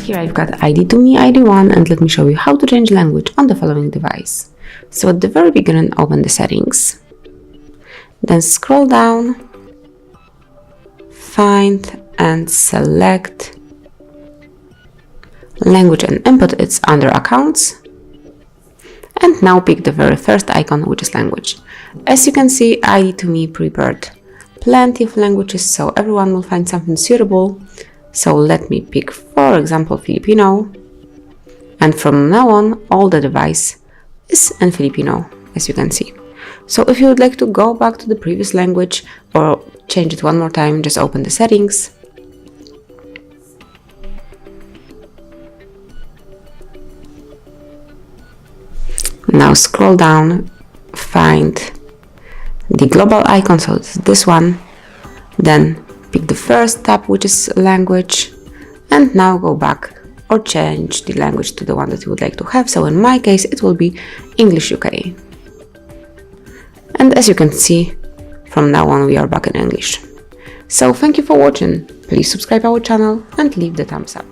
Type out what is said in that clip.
Here I've got ID2ME ID1, and let me show you how to change language on the following device. So at the very beginning, open the settings, then scroll down, find and select language and input. It's under accounts, and now pick the very first icon, which is language. As you can see, ID2ME prepared plenty of languages, so everyone will find something suitable. So let me pick, for example, Filipino, and from now on all the device is in Filipino, as you can see. So if you would like to go back to the previous language or change it one more time, just open the settings, now scroll down, find the global icon, so it's this one, then pick the first tab, which is language, and now go back or change the language to the one that you would like to have. So in my case it will be English UK, and as you can see, from now on we are back in English. So thank you for watching. Please subscribe our channel and leave the thumbs up.